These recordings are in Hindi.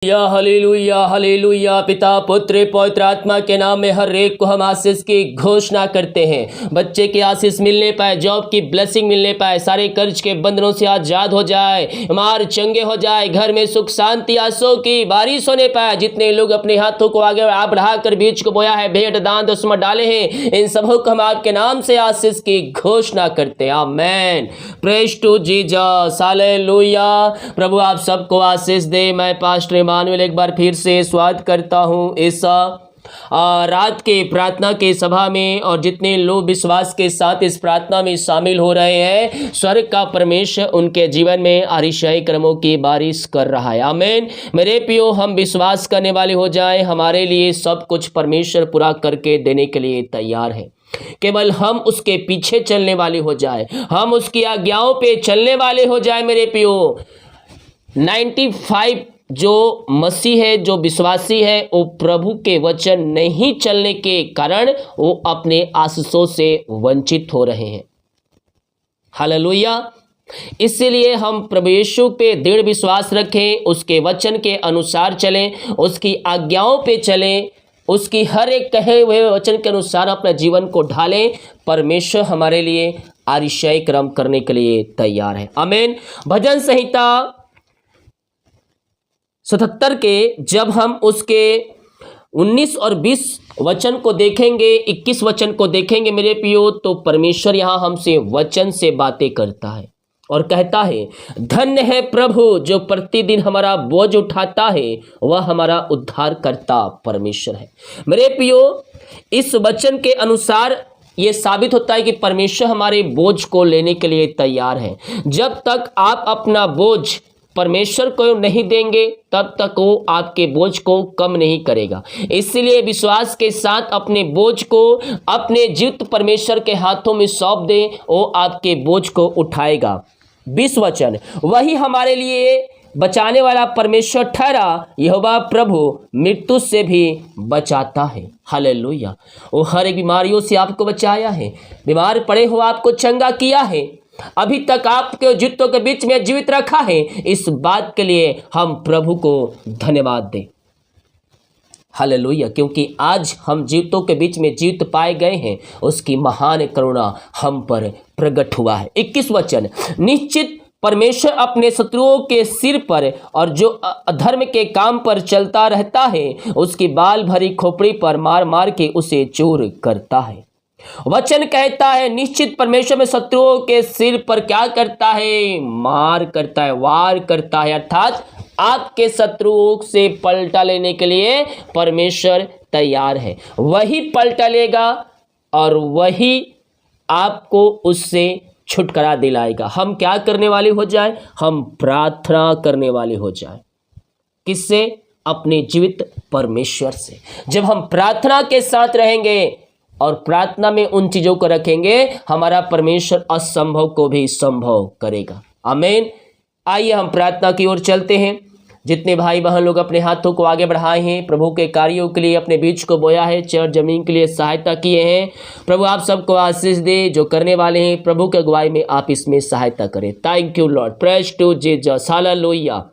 Hallelujah hallelujah. पिता पुत्र पवित्र आत्मा के नाम में हर एक को हम आशीष की घोषणा करते हैं। बच्चे की आशीष मिलने पाए, जॉब की ब्लेसिंग मिलने पाए, सारे कर्ज के बंधनों से आजाद हो जाए, मार चंगे हो जाए, घर में सुख शांति आंसू की बारिश होने पाए। जितने लोग अपने हाथों को आगे बढ़ाकर बीज को बोया है, भेंट दान उसमें डाले हैं, इन सबों को हम आपके नाम से आशीष की घोषणा करते हैं। Amen. Praise to Jesus. Hallelujah. प्रभु आप सबको आशीष दे। मैं पास्टर मानुएल एक बार फिर से स्वागत करता हूँ इस रात के प्रार्थना के सभा में, और जितने लोग विश्वास के साथ इस प्रार्थना में शामिल हो रहे हैं, स्वर्ग का परमेश्वर उनके जीवन में आशीषीय क्रमों की बारिश कर रहा है। आमीन। मेरे प्रियो, हम विश्वास करने वाले हो जाएं, हमारे लिए सब कुछ परमेश्वर पूरा करके देने के लिए तैयार है। केवल हम उसके पीछे चलने वाले हो जाए, हम उसकी आज्ञाओं पे चलने वाले हो जाए। मेरे प्रियो, 95 जो मसीह है, जो विश्वासी है, वो प्रभु के वचन नहीं चलने के कारण वो अपने आशीषों से वंचित हो रहे हैं। हालेलुया। इसलिए हम प्रभु यीशु पे दृढ़ विश्वास रखें, उसके वचन के अनुसार चलें, उसकी आज्ञाओं पे चलें, उसकी हर एक कहे हुए वचन के अनुसार अपने जीवन को ढालें। परमेश्वर हमारे लिए आशीषीय क्रम करने के लिए तैयार है। आमीन। भजन संहिता 77 के जब हम उसके 19 और 20 वचन को देखेंगे, 21 वचन को देखेंगे मेरे प्रियो, तो परमेश्वर यहाँ हमसे वचन से बातें करता है और कहता है, धन्य है प्रभु जो प्रतिदिन हमारा बोझ उठाता है, वह हमारा उद्धार करता परमेश्वर है। मेरे प्रियो, इस वचन के अनुसार ये साबित होता है कि परमेश्वर हमारे बोझ को लेने के लिए तैयार है। जब तक आप अपना बोझ परमेश्वर को नहीं देंगे, तब तक वो आपके बोझ को कम नहीं करेगा। इसलिए विश्वास के साथ अपने बोझ को अपने जीवित परमेश्वर के हाथों में सौंप दें, वो आपके बोझ को उठाएगा। 20 वचन, वही हमारे लिए बचाने वाला परमेश्वर ठहरा, यहोवा प्रभु मृत्यु से भी बचाता है। हालेलुया। वो हर एक बीमारियों से आपको बचाया है, बीमार पड़े हो आपको चंगा किया है, अभी तक आपके जीवितों के बीच में जीवित रखा है। इस बात के लिए हम प्रभु को धन्यवाद दें। हालेलुया। क्योंकि आज हम जीवितों के बीच में जीवित पाए गए हैं, उसकी महान करुणा हम पर प्रकट हुआ है। 21 वचन, निश्चित परमेश्वर अपने शत्रुओं के सिर पर और जो अधर्म के काम पर चलता रहता है, उसकी बाल भरी खोपड़ी पर मार मार के उसे चूर करता है। वचन कहता है, निश्चित परमेश्वर में शत्रुओं के सिर पर क्या करता है? मार करता है, वार करता है। अर्थात आपके शत्रुओं से पलटा लेने के लिए परमेश्वर तैयार है। वही पलटा लेगा और वही आपको उससे छुटकारा दिलाएगा। हम क्या करने वाले हो जाए? हम प्रार्थना करने वाले हो जाए। किससे? अपने जीवित परमेश्वर से। जब हम प्रार्थना के साथ रहेंगे और प्रार्थना में उन चीज़ों को रखेंगे, हमारा परमेश्वर असंभव को भी संभव करेगा। आमीन। आइए हम प्रार्थना की ओर चलते हैं। जितने भाई बहन लोग अपने हाथों को आगे बढ़ाए हैं, प्रभु के कार्यों के लिए अपने बीज को बोया है, चर जमीन के लिए सहायता किए हैं, प्रभु आप सबको आशीष दे। जो करने वाले हैं, प्रभु के अगुवाई में आप इसमें सहायता करें। Thank you Lord. Praise to Jesus. Hallelujah.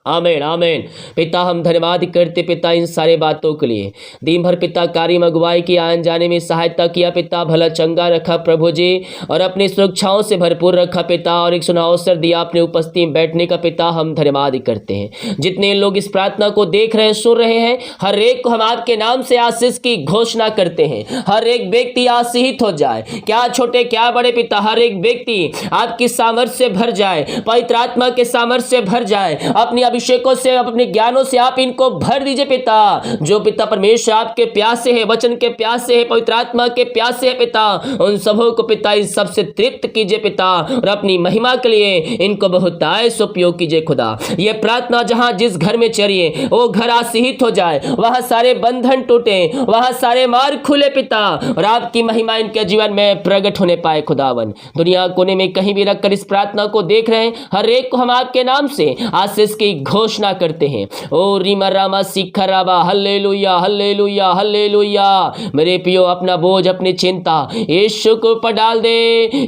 आमीन आमीन। पिता, हम धन्यवाद करते पिता इन सारे बातों के लिए। दिन भर पिता कार्य में अगुवाई की, आने जाने में सहायता किया पिता, भला चंगा रखा प्रभु जी, और अपनी सुरक्षाओं से भरपूर रखा पिता, और एक सुना अवसर दिया अपने उपस्थिति में बैठने का पिता, हम धन्यवाद करते हैं। जितने लोग इस प्रार्थना को देख रहे हैं, सुन रहे हैं, हर एक को हम आपके नाम से आशीष की घोषणा करते हैं। हर एक व्यक्ति आशीषित हो जाए, क्या छोटे क्या बड़े पिता, हर एक व्यक्ति आपकी सामर्थ्य से भर जाए, पवित्र आत्मा के सामर्थ्य से भर जाए, अपनी अभिषेकों से, अपने ज्ञानों से आप इनको भर दीजिए पिता। जो पिता परमेश्वर आपके प्यासे है, वचन के प्यासे है, पवित्र आत्मा के प्यासे है पिता, उन सबों को पिता इस सबसे तृप्त कीजिए पिता, और अपनी महिमा के लिए इनको बहुत आयस उपयोग कीजिए खुदा। ये प्रार्थना जहां जिस घर में चलिए, वो घर आशीषित हो जाए, वहां सारे बंधन टूटे, वहां सारे मार्ग खुले पिता, और आपकी महिमा इनके जीवन में प्रकट होने पाए खुदावन। दुनिया कोने में कहीं भी रखकर इस प्रार्थना को देख रहे हैं, हर एक को हम आपके नाम से आशीष की घोषणा करते हैं। ओ रीमा रामा सीखा राबा, हल्लेलुया हल्लेलुया हल्लेलुया। मेरे पियो अपना बोझ अपनी चिंता यीशु के ऊपर डाल दे,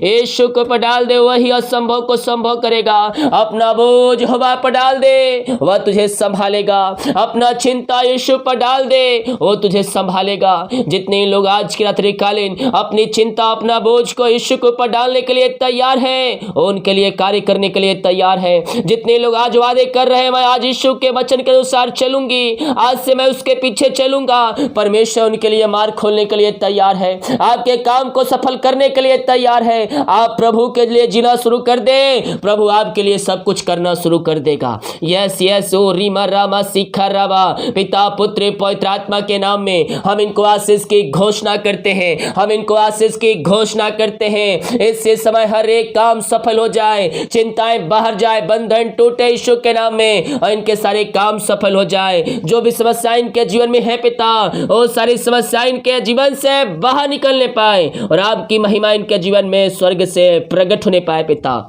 यीशु के ऊपर डाल दे, वही असंभव को संभव करेगा। अपना बोझ हवा पर डाल दे, वह तुझे संभालेगा। अपना चिंता यीशु पर डाल दे, वो तुझे संभालेगा। जितने लोग आज की रात्रि कालीन अपनी चिंता अपना बोझ को यीशु के ऊपर डालने के लिए तैयार है, उनके लिए कार्य करने के लिए तैयार है। जितने लोग आज वादे कर रहे हैं मैं आज यीशु के वचन के अनुसार चलूंगी, आज से मैं उसके पीछे चलूंगा, परमेश्वर उनके लिए मार्ग खोलने के लिए तैयार है, आपके काम को सफल करने के लिए तैयार है। आप प्रभु के लिए जीना शुरू कर दे, प्रभु आपके लिए सब कुछ करना शुरू कर देगा। यस यस ओ रीमा रामा सीखा राबा। पिता पुत्र पवित्र आत्मा के नाम में हम इनको आशीष की घोषणा करते हैं, हम इनको आशीष की घोषणा करते हैं। इससे समय हर एक काम सफल हो जाए, चिंताएं बाहर जाए, बंधन टूटे यीशु के नाम में, और इनके सारे काम सफल हो जाए। जो भी समस्या इनके जीवन में है पिता, वो सारी समस्या इनके जीवन से बाहर निकलने पाए और आपकी महिमा इनके जीवन में स्वर्ग से प्रकट होने पाए पिता।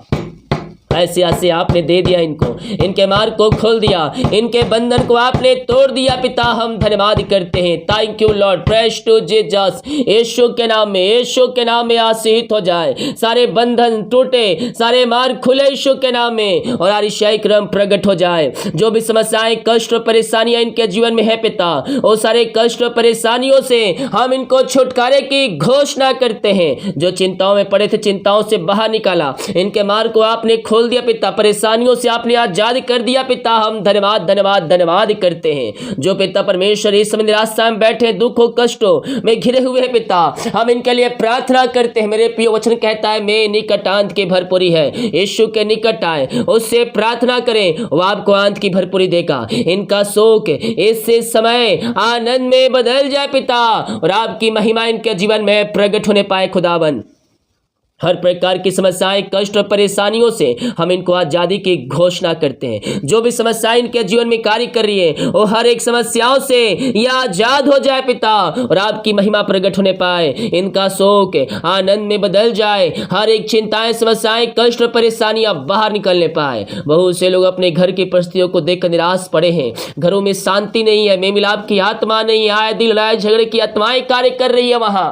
ऐसे ऐसे आपने दे दिया इनको, इनके मार्ग को खोल दिया, इनके बंधन को आपने तोड़ दिया पिता। हम धन्यवाद करते हैं। Thank you Lord, praise to Jesus. यीशु के नाम में, यीशु के नाम में आशीष हो जाए, सारे बंधन टूटे, सारे मार्ग खुले यीशु के नाम में, और आरिशाई क्रम प्रकट हो जाए। जो भी समस्याएं कष्ट और परेशानियां इनके जीवन में है पिता, वो सारे कष्ट और परेशानियों से हम इनको छुटकारे की घोषणा करते हैं। जो चिंताओं में पड़े थे, चिंताओं से बाहर निकाला, इनके मार्ग को आपने खोल दिया पिता, परेशानियों से आपने आजाद कर दिया पिता। हम धन्यवाद धन्यवाद धन्यवाद करते हैं। जो पिता परमेश्वर इस समय निराशा में बैठे, दुखों कष्टों में घिरे हुए हैं पिता, हम इनके लिए प्रार्थना करते हैं। मेरे प्रिय वचन कहता है मैं निकट आंत की भरपूरी है। यीशु के निकट आए, उससे प्रार्थना करें, वो आपको आंत की भरपूरी देगा। इनका शोक इस समय आनंद में बदल जाए पिता, और आपकी महिमा इनके जीवन में प्रकट होने पाए खुदावन। हर प्रकार की समस्याएं कष्ट और परेशानियों से हम इनको आजादी की घोषणा करते हैं। जो भी समस्याएं इनके जीवन में कार्य कर रही है, वो हर एक समस्याओं से यह आजाद हो जाए पिता, और आपकी महिमा प्रकट होने पाए। इनका शोक आनंद में बदल जाए, हर एक चिंताएं समस्याएं कष्ट और परेशानियां बाहर निकलने पाए। बहुत से लोग अपने घर की परिस्थितियों को देखकर निराश पड़े हैं, घरों में शांति नहीं है, मेल मिलाप की आत्मा नहीं है, आए दिन लड़ाई झगड़े की आत्माएं कार्य कर रही है। वहां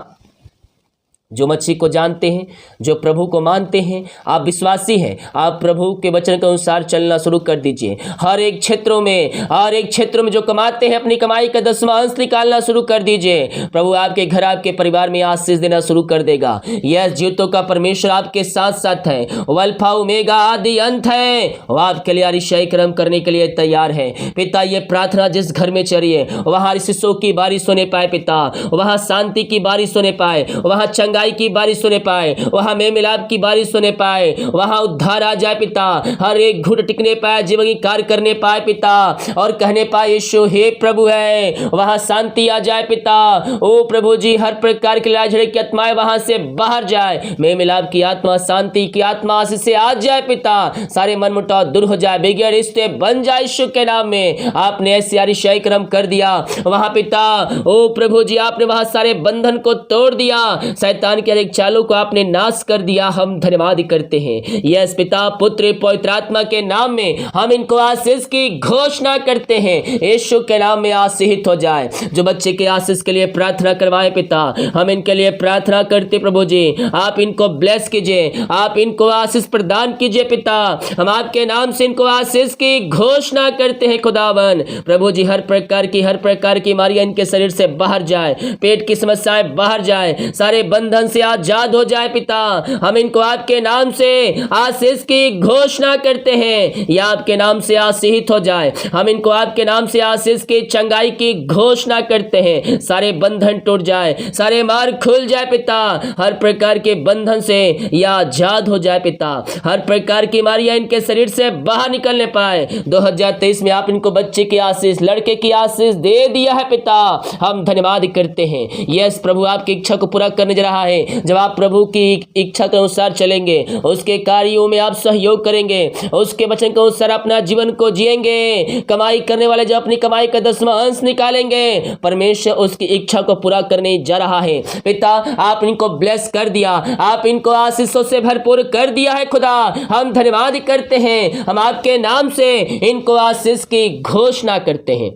जो मसीह को जानते हैं, जो प्रभु को मानते हैं, आप विश्वासी हैं, आप प्रभु के वचन के अनुसार चलना शुरू कर दीजिए। हर एक क्षेत्रों में जो कमाते हैं, अपनी कमाई का 10वां अंश निकालना शुरू कर दीजिए। प्रभु आपके घर, आपके परिवार में आशीष देना शुरू कर देगा। यह जीवितों का परमेश्वर आपके साथ साथ है, वो अल्फा ओमेगा आदि अंत है, वो आपके लिए अरिशाई क्रम करने के लिए तैयार है पिता। ये प्रार्थना जिस घर में चलिए, वहां आशीषों की बारिश होने पाए पिता, वहां शांति की बारिश होने पाए, वहां की बारिश होने पाए, वहां में मिलाप की बारिश होने पाए, वहां उद्धार आ जाए पिता। हर एक घुट टिकने पाए, जीवन की कार्य करने पाए पिता, और कहने पाए यीशु हे प्रभु है। वहां शांति आ जाए पिता। ओ प्रभु जी, हर प्रकार की लड़ाई झगड़े की आत्माएं वहां से बाहर जाए, में मिलाप की आत्मा, शांति की आत्मा आशीष से आ जाए पिता। सारे मन मुटाव दूर हो जाए, बिगड़े रिश्ते बन जाए यीशु के नाम में। आपने ऐसे अरिशाई क्रम कर दिया वहां पिता। ओ प्रभु जी, आपने वहां सारे बंधन को तोड़ दिया, शैतान के एक चालों को आपने नाश कर दिया। हम धन्यवाद करते हैं। यस पिता पुत्र पवित्र आत्मा के नाम में हम इनको आशीष की घोषणा करते हैं। यीशु के नाम में आशीषित हो जाए। जो बच्चे के आशीष के लिए प्रार्थना करवाए पिता, हम इनके लिए प्रार्थना करते प्रभु जी, आप इनको ब्लेस कीजिए, आप इनको आशीष प्रदान कीजिए पिता। हम आपके नाम से इनको आशीष की घोषणा करते हैं खुदावन। प्रभु जी, हर प्रकार की बीमारियां इनके शरीर से बाहर जाए, पेट की समस्याएं बाहर जाए, सारे बंधन से आजाद हो जाए पिता। हम इनको आपके नाम से आशीष की घोषणा करते हैं, या आपके नाम से आशीषित हो जाए। हम इनको आपके नाम से आशीष की चंगाई की घोषणा करते हैं। सारे बंधन टूट जाए, सारे मार्ग खुल जाए पिता, हर प्रकार के बंधन से या आजाद हो जाए पिता। हर प्रकार की बीमारियां इनके शरीर से बाहर निकलने पाए। 2023 में आप इनको बच्चे की आशीष, लड़के की आशीष दे दिया है पिता। हम धन्यवाद करते हैं। यस प्रभु, आपकी इच्छा को पूरा करने जा रहा है। है। जब आप प्रभु की इच्छा के अनुसार चलेंगे, उसके कार्यों में आप सहयोग करेंगे, उसके वचन के अनुसार अपना जीवन को जिएंगे, कमाई करने वाले जब अपनी कमाई का 10वां अंश निकालेंगे, परमेश्वर उसकी इच्छा को पूरा करने जा रहा है। पिता, आप इनको ब्लेस कर दिया, आप इनको आशीषों से भरपूर कर दिया है खुदा। हम धन्यवाद करते हैं, हम आपके नाम से इनको आशीष की घोषणा करते हैं।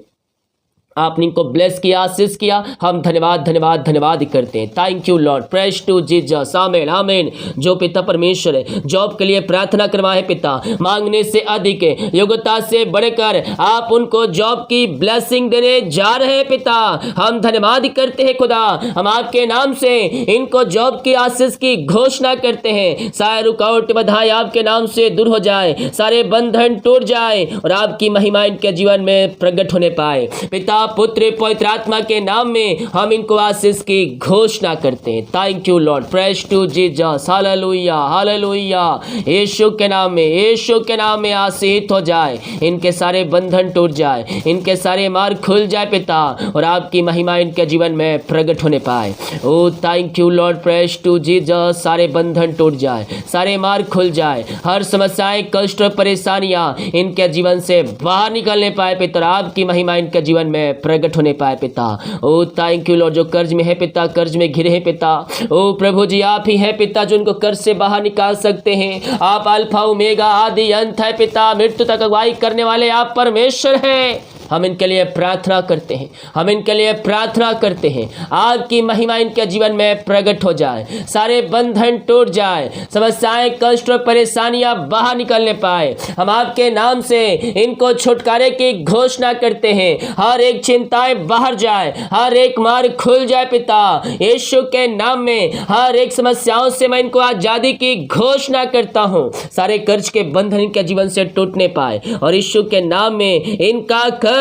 आपने इनको ब्लेस किया, आशीष किया, हम धन्यवाद धन्यवाद धन्यवाद करते हैं। Thank you Lord, praise to Jesus, आमीन आमीन। जो पिता परमेश्वर है, जॉब के लिए प्रार्थना करवाए पिता, मांगने से अधिक योग्यता से बढ़कर आप उनको जॉब की ब्लेसिंग देने जा रहे हैं पिता। हम धन्यवाद करते हैं खुदा, हम आपके नाम से इनको जॉब की आशीष की घोषणा करते हैं। सारे रुकावट बधाई आपके नाम से दूर हो जाए, सारे बंधन टूट जाए और आपकी महिमा इनके जीवन में प्रकट होने पाए। पिता, पुत्र, पवित्र आत्मा के नाम में हम इनको आशीष की घोषणा करते हैं। Thank you Lord, praise to Jesus, hallelujah hallelujah. यीशु के नाम में, यीशु के नाम में आशीष हो जाए, इनके सारे बंधन टूट जाए, इनके सारे मार्ग खुल जाए पिता, और आपकी महिमा इनके जीवन में प्रकट होने पाए। Oh thank you Lord, praise to Jesus. सारे बंधन टूट जाए, सारे मार्ग खुल जाए, हर समस्याएं, कष्ट और परेशानियां इनके जीवन से बाहर निकलने पाए पिता, और आपकी महिमा इनके जीवन में प्रकट होने पाए पिता। ओ थैंक यू लॉर्ड, जो कर्ज में है पिता, कर्ज में घिरे हैं पिता, ओ प्रभु जी आप ही हैं पिता जो उनको कर्ज से बाहर निकाल सकते हैं। आप अल्फा ओमेगा आदि अंत है पिता, मृत्यु तक अगुवाई करने वाले आप परमेश्वर हैं। हम इनके लिए प्रार्थना करते हैं, हम इनके लिए प्रार्थना करते हैं, आपकी महिमा इनके जीवन में प्रकट हो जाए, सारे बंधन टूट जाए, समस्याएं, कष्ट और परेशानियां बाहर निकलने पाए। हम आपके नाम से इनको छुटकारे की घोषणा करते हैं, हर एक चिंताएं बाहर जाए, हर एक मार्ग खुल जाए पिता, यीशु के नाम में हर एक समस्याओं से मैं इनको आजादी की घोषणा करता हूं। सारे कर्ज के बंधन इनके जीवन से टूटने पाए और यीशु के नाम में इनका कर्ज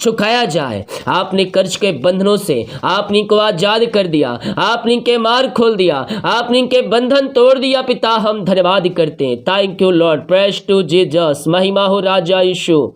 चुकाया जाए। आपने कर्ज के बंधनों से आपने इनको आजाद कर दिया, आपने इनके मार्ग खोल दिया, आपने इनके बंधन तोड़ दिया पिता। हम धन्यवाद करते हैं। Thank you Lord, praise to Jesus. महिमा हो राजा यीशु,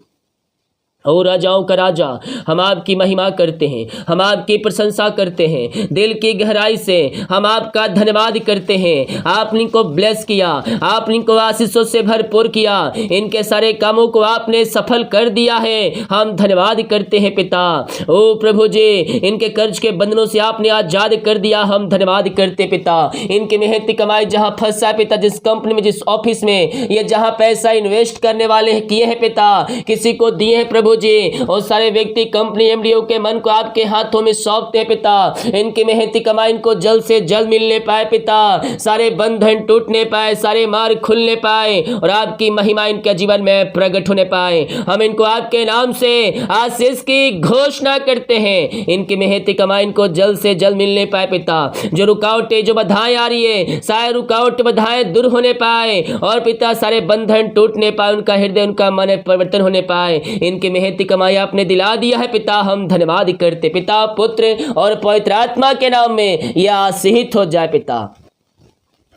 ओ राजाओं का राजा, हम आपकी महिमा करते हैं, हम आपकी प्रशंसा करते हैं, दिल की गहराई से हम आपका धन्यवाद करते हैं। आपने इनको ब्लेस किया, आपने इनको आशीषों से भरपूर किया, इनके सारे कामों को आपने सफल कर दिया है। हम धन्यवाद करते हैं पिता। ओ प्रभु जी, इनके कर्ज के बंधनों से आपने आजाद कर दिया, हम धन्यवाद करते पिता। इनकी मेहनती कमाई जहां फंसा है पिता, जिस कंपनी में, जिस ऑफिस में ये जहां पैसा इन्वेस्ट करने वाले किए हैं पिता, किसी को दिए हैं प्रभु जी, और सारे व्यक्ति, कंपनी, एमडीओ के मन को आपके हाथों में सौंपते हैं पिता। इनकी मेहनती कमाई इनको जल्द से जल्द मिलने पाए पिता, सारे बंधन टूटने पाए, सारे मार्ग खुलने पाए और आपकी महिमा इनके जीवन में प्रकट होने पाए। हम इनको आपके नाम से आशीष की घोषणा करते हैं। इनकी मेहनती कमाई इनको जल्द से जल्द मिलने पाए पिता। जो रुकावटें, जो बाधाएं आ रही है, सारे रुकावट बाधाएं दूर होने पाए और पिता सारे बंधन टूटने पाए, उनका हृदय, उनका मन परिवर्तन होने पाए। इनकी मेहनती कमाई आपने दिला दिया है पिता, हम धन्यवाद करते पिता, पुत्र और पवित्र आत्मा के नाम में यह आशीषित हो जाए पिता।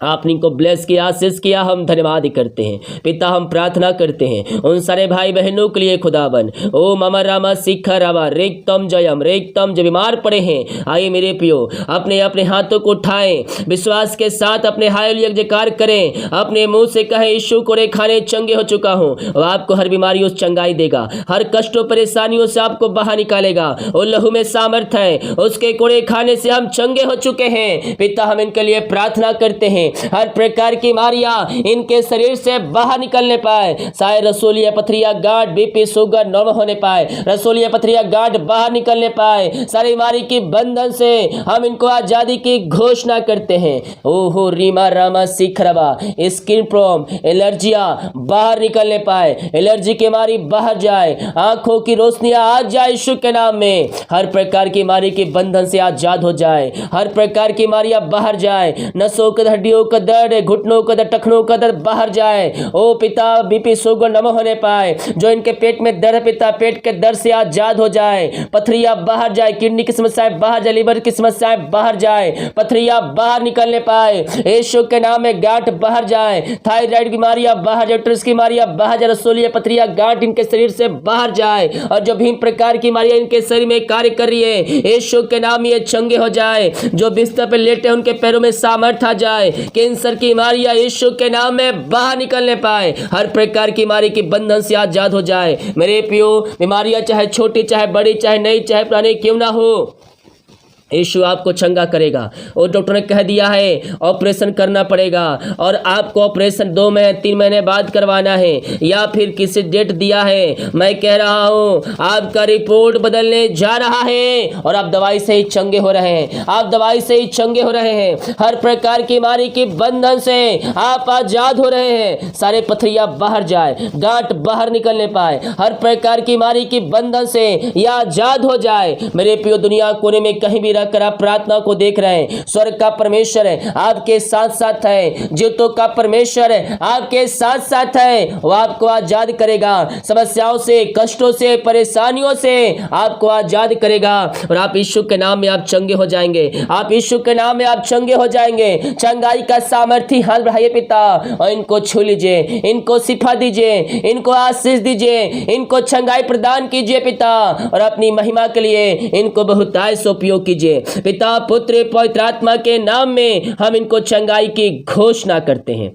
आपने इनको ब्लेस किया, आशीष किया, हम धन्यवाद करते हैं पिता। हम प्रार्थना करते हैं उन सारे भाई बहनों के लिए खुदावन। ओ मामा रामा शिखा रावा रेक्तम जयम रेक्तम, जो बीमार पड़े हैं, आइए मेरे पियो, अपने अपने हाथों को उठाएं, विश्वास के साथ अपने हालेलुया जयकार करें, अपने मुंह से कहें यीशु कोड़े खाने चंगे हो चुका हूं, और आपको हर बीमारियों से चंगाई देगा, हर कष्टों परेशानियों से आपको बाहर निकालेगा। और लहू में सामर्थ है, उसके कोड़े खाने से हम चंगे हो चुके हैं पिता। हम इनके लिए प्रार्थना करते हैं, हर प्रकार की बीमारियां इनके शरीर से बाहर निकलने पाए, सारे रसोलिया, पथरिया, गांठ, बीपी, शुगर नॉर्मल होने पाए, रसोलिया, पथरिया, गांठ बाहर निकलने पाए, सारी बीमारी की बंधन से हम इनको आजादी की घोषणा करते हैं। ओहो रीमा रामा सिखरवा, स्किन प्रॉब्लम, एलर्जियां बाहर निकलने पाए, एलर्जी की बीमारी बाहर जाए, आंखों की रोशनियां आ जाए यीशु के नाम में, हर प्रकार की बीमारी के बंधन से आजाद हो जाए, हर प्रकार की बीमारियां बाहर जाए, नसों की हड्डियों हड्डियों का दर्द, घुटनों का दर्द, टखनों का दर्द बाहर जाए। ओ पिता, बीपी शुगर न होने पाए। जो इनके पेट में दर्द पिता, पेट के दर्द से आजाद हो जाए। पथरियां बाहर जाए, किडनी की समस्याएं बाहर जाए, लिवर की समस्याएं बाहर जाए, पथरियां बाहर निकलने पाए। यीशु के नाम में गांठ बाहर जाए, थायराइड की बीमारियां बाहर जाए, ट्रस की बीमारियां बाहर जाए, रसोलिया पथरियां गांठ इनके शरीर से बाहर जाए। और जो भी प्रकार की बीमारियां इनके शरीर में कार्य कर रही है, यीशु के नाम ये चंगे हो जाए। जो बिस्तर पे लेटे उनके पैरों में सामर्थ आ जाए। कैंसर की बीमारियां यीशु के नाम में बाहर निकलने पाए। हर प्रकार की बीमारी के बंधन से आजाद हो जाए। मेरे प्रियो, बीमारियां चाहे छोटी, चाहे बड़ी, चाहे नई, चाहे पुरानी क्यों ना हो, यीशु आपको चंगा करेगा। और डॉक्टर ने कह दिया है ऑपरेशन करना पड़ेगा और आपको ऑपरेशन 2 महीने 3 महीने बाद करवाना है, या फिर किसी डेट दिया है। मैं कह रहा हूं आपका रिपोर्ट बदलने जा रहा है और आप दवाई से ही चंगे हो रहे हैं। आप दवाई से ही चंगे हो रहे हैं। हर प्रकार की बीमारी के बंधन से आप आजाद हो रहे हैं। सारे पथरियां बाहर जाए, गांठ बाहर निकलने पाए। हर प्रकार की बीमारी के बंधन से यह आजाद हो जाए। मेरे प्रियो, दुनिया कोने में कहीं भी कर आप प्रार्थना को देख रहे हैं, स्वर्ग का परमेश्वर है आपके साथ साथ है। जीवों का परमेश्वर है आपके साथ साथ है। वो आपको आजाद करेगा समस्याओं से, कष्टों से, परेशानियों से आपको आजाद करेगा। और आप यीशु के नाम में आप चंगे हो जाएंगे। आप यीशु के नाम में आप चंगे हो जाएंगे। चंगाई का सामर्थ्य हाल बढ़ाइए पिता, और इनको छू लीजिए, इनको सिफा दीजिए, इनको आशीष दीजिए, इनको चंगाई प्रदान कीजिए पिता, और अपनी महिमा के लिए इनको बहुतायत से उपयोग कीजिए। पिता, पुत्र, पवित्र आत्मा के नाम में हम इनको चंगाई की घोषणा करते हैं।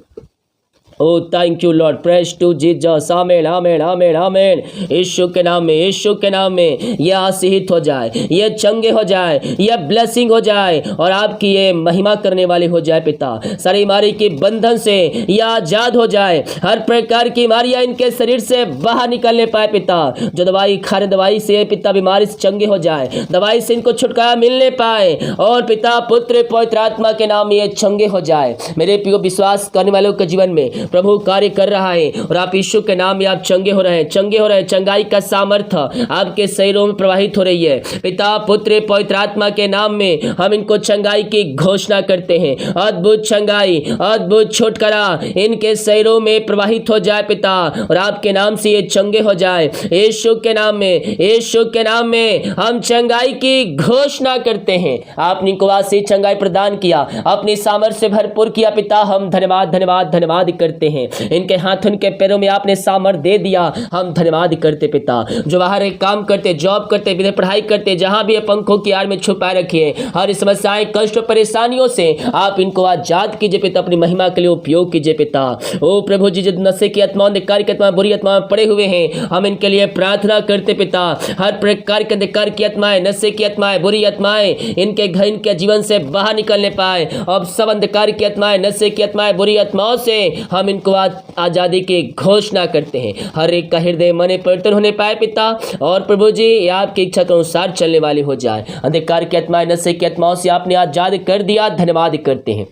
Oh thank you Lord, praise to Jesus. Amen, amen, amen, amen. यीशु के नाम में, यीशु के नाम में ये आशीषित हो जाए, ये चंगे हो जाए, ये ब्लेसिंग हो जाए और आपकी ये महिमा करने वाले हो जाए पिता। सारी बीमारी के बंधन से ये आजाद हो जाए। हर प्रकार की बीमारियां इनके शरीर से बाहर निकलने पाए पिता। जो दवाई खा रहे, दवाई से पिता बीमारी से चंगे हो जाए, दवाई से इनको छुटकारा मिलने पाए, और पिता, पुत्र, पवित्र आत्मा के नाम में ये चंगे हो जाए। मेरे प्रिय, विश्वास करने वालों के जीवन में प्रभु कार्य कर रहा है और आप यीशु के नाम में आप चंगे हो रहे हैं, चंगे हो रहे हैं। चंगाई का सामर्थ्य आपके शरीरों में प्रवाहित हो रही है। पिता, पुत्र, पवित्र आत्मा के नाम में हम इनको चंगाई की घोषणा करते हैं। अद्भुत चंगाई, अद्भुत छुटकारा इनके शरीरों में प्रवाहित हो जाए पिता, और आपके नाम से ये चंगे हो जाए। यीशु के नाम में, यीशु के नाम में हम चंगाई की घोषणा करते हैं। आपने इनको आशीष चंगाई प्रदान किया, अपनी सामर्थ्य से भरपूर किया पिता। हम धन्यवाद, धन्यवाद, धन्यवाद करते हैं। इनके हाथों, इनके पैरों में आपने सामर्थ्य दे दिया, हम धन्यवाद करते पिता। जो बाहर एक काम करते, जॉब करते, विदेश पढ़ाई करते, जहां भी पंखों की आड़ में छुपाए रखिए, हर समस्याएं, कष्ट, परेशानियों से आप इनको आजाद कीजिए पिता। अपनी महिमा के लिए उपयोग कीजिए पिता। ओ प्रभु जी, जो नशे की आत्माओं, अंधकार की आत्माएं, बुरी आत्माएं पड़े हुए हैं, हम इनके लिए प्रार्थना करते पिता। हर प्रकार के अंधकार की आत्माएं, नशे की आत्माएं, बुरी आत्माएं इनके घर, इनके जीवन से बाहर निकलने पाए। अब सब अंधकार की आत्माएं, नशे की आत्माएं, बुरी आत्माओं से हम इनको आजादी की घोषणा करते हैं। हर एक का हृदय, मन परिवर्तन होने पाए पिता, और प्रभु जी आपकी इच्छा के अनुसार चलने वाली हो जाए। अंधकार की आत्माएं, नशे की आत्माओं से आपने आजाद कर दिया, धन्यवाद करते हैं।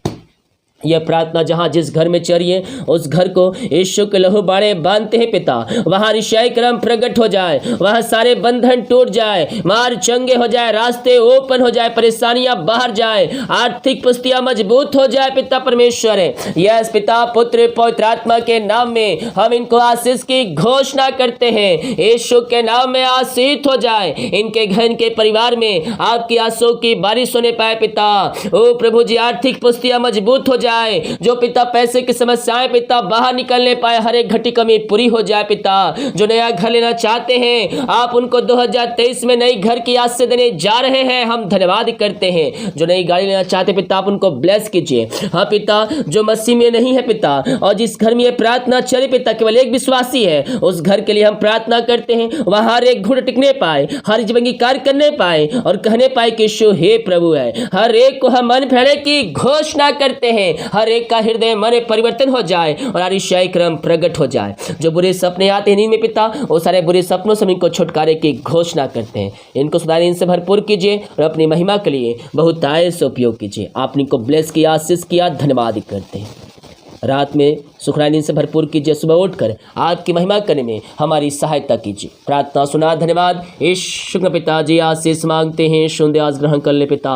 यह प्रार्थना जहां जिस घर में चल रही है, उस घर को यीशु के लहू बाड़े बांधते हैं पिता। वहां निश्चय क्रम प्रकट हो जाए, वहां सारे बंधन टूट जाए, मार चंगे हो जाए, रास्ते ओपन हो जाए, परेशानियां बाहर जाए, आर्थिक पुस्तियां मजबूत हो जाए पिता परमेश्वर है। यस पिता, पुत्र, पवित्र आत्मा के नाम में हम इनको आशीष की घोषणा करते हैं। यीशु के नाम में आशीष हो जाए। इनके घर, इनके परिवार में आपकी आंसू की बारिश होने पाए पिता। ओ प्रभु जी, आर्थिक पुस्तियां मजबूत हो जाए। जो पिता पैसे की समस्याएं पिता बाहर निकलने पाए, हर एक घटी कमी पूरी हो जाए पिता। जो नया घर लेना चाहते हैं, आप उनको 2023 में नई घर की आस से देने जा रहे हैं, हम धन्यवाद करते हैं। जो नई गाड़ी लेना चाहते पिता, आप उनको ब्लेस कीजिए। हाँ पिता, जो मसीह में नहीं है पिता, और जिस घर में ये प्रार्थना चले पिता, केवल एक विश्वासी है, उस घर के लिए हम प्रार्थना करते हैं। वहां हर एक घुट टिकने पाए, हर जीवन की कार्य करने पाए, और कहने पाए कि यीशु हे प्रभु है। हर एक को हम मन फेरने की घोषणा करते हैं। हर एक का हृदय, मन परिवर्तन हो जाए और आरिशाई क्रम प्रकट हो जाए। जो बुरे सपने आते हैं नींद में पिता, वो सारे बुरे सपनों से इनको छुटकारे की घोषणा करते हैं। इनको सुधारिए, इनसे भरपूर कीजिए और अपनी महिमा के लिए बहुतायत से उपयोग कीजिए। आपने इनको ब्लेस किया, आशीष किया, धन्यवाद करते हैं। रात में सुखरानी से भरपूर कीजिए, सुबह उठकर आपकी महिमा करने में हमारी सहायता कीजिए। प्रार्थना सुना, धन्यवाद। ईश्वर पिताजी आशीष मांगते हैं, सुन दे आज ग्रहण कर ले पिता,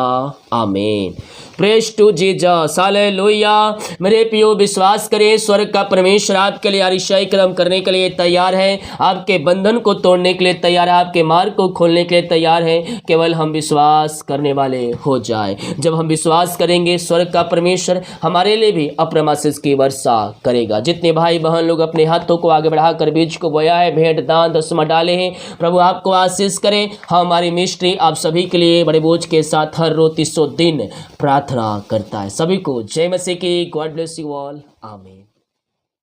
आमीन। Praise to Jesus, hallelujah. मेरे प्रियो विश्वास करें, स्वर्ग का परमेश्वर आपके लिए अरिशय कर्म करने के लिए तैयार है, आपके बंधन को तोड़ने के लिए तैयार है, आपके मार्ग को खोलने के लिए तैयार है। केवल हम विश्वास करने वाले हो जाए। जब हम विश्वास करेंगे, स्वर्ग का परमेश्वर हमारे लिए भी अपना आशीष की वर्षा करेगा। जितने भाई बहन लोग अपने हाथों को आगे बढ़ाकर बीज को बोया है, भेंट दान दसवां डाले हैं, प्रभु आपको आशीष करें। हमारी मिनिस्ट्री आप सभी के लिए बड़े बोझ के साथ हर रोज 300 दिन प्रार्थना करता है। सभी को जय मसीह की। गॉड ब्लेस यू ऑल, आमीन।